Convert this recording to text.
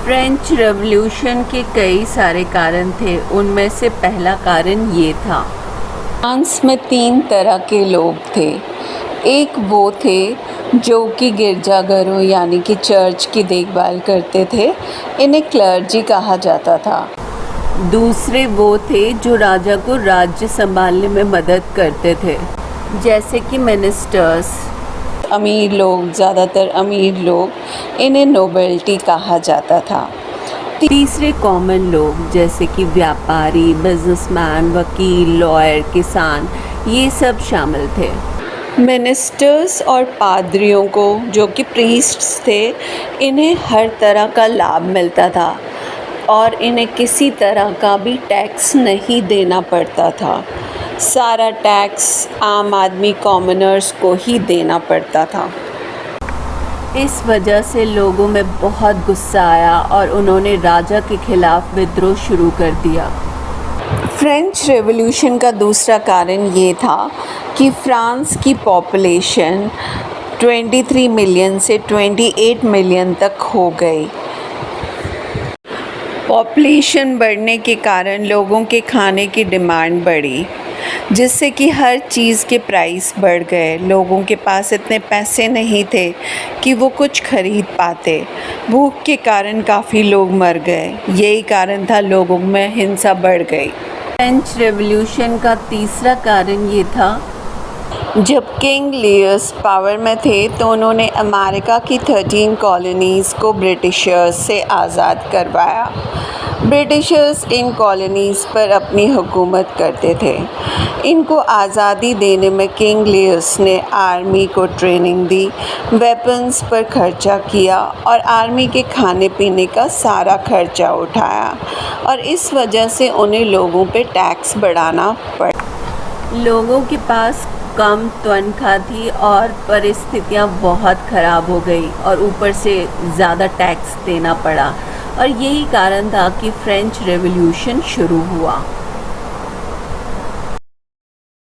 French revolution के कई सारे कारण थे। उनमें से पहला कारण ये था, फ्रांस में 3 तरह के लोग थे। एक वो थे जो कि गिरजाघरों यानी कि चर्च की देखभाल करते थे, इन्हें क्लर्जी कहा जाता था। दूसरे वो थे जो राजा को राज्य संभालने में मदद करते थे, जैसे कि मिनिस्टर्स। अमीर लोग, ज़्यादातर अमीर लोग, इन्हें नोबेल्टी कहा जाता था। तीसरे कॉमन लोग, जैसे कि व्यापारी, बिजनेसमैन, वकील, लॉयर, किसान, ये सब शामिल थे। मिनिस्टर्स और पादरियों को, जो कि प्रीस्ट्स थे, इन्हें हर तरह का लाभ मिलता था और इन्हें किसी तरह का भी टैक्स नहीं देना पड़ता था। सारा टैक्स आम आदमी, कॉमनर्स को ही देना पड़ता था। इस वजह से लोगों में बहुत गुस्सा आया और उन्होंने राजा के खिलाफ विद्रोह शुरू कर दिया। फ्रेंच रेवोल्यूशन का दूसरा कारण ये था कि फ्रांस की पॉपुलेशन 23 मिलियन से 28 मिलियन तक हो गई। पॉपुलेशन बढ़ने के कारण लोगों के खाने की डिमांड बढ़ी, जिससे कि हर चीज़ के प्राइस बढ़ गए। लोगों के पास इतने पैसे नहीं थे कि वो कुछ खरीद पाते। भूख के कारण काफ़ी लोग मर गए। यही कारण था, लोगों में हिंसा बढ़ गई। फ्रेंच रेवोल्यूशन का तीसरा कारण ये था, जब किंग लियस पावर में थे तो उन्होंने अमेरिका की 13 कॉलोनीज़ को ब्रिटिशर्स से आज़ाद करवाया। ब्रिटिशर्स इन कॉलोनीज़ पर अपनी हुकूमत करते थे। इनको आज़ादी देने में किंग लियस ने आर्मी को ट्रेनिंग दी, वेपन्स पर खर्चा किया और आर्मी के खाने पीने का सारा खर्चा उठाया, और इस वजह से उन्हें लोगों पे टैक्स बढ़ाना पड़ा। लोगों के पास कम तनख्वाह थी और परिस्थितियां बहुत ख़राब हो गई और ऊपर से ज़्यादा टैक्स देना पड़ा, और यही कारण था कि फ्रेंच रेवोल्यूशन शुरू हुआ।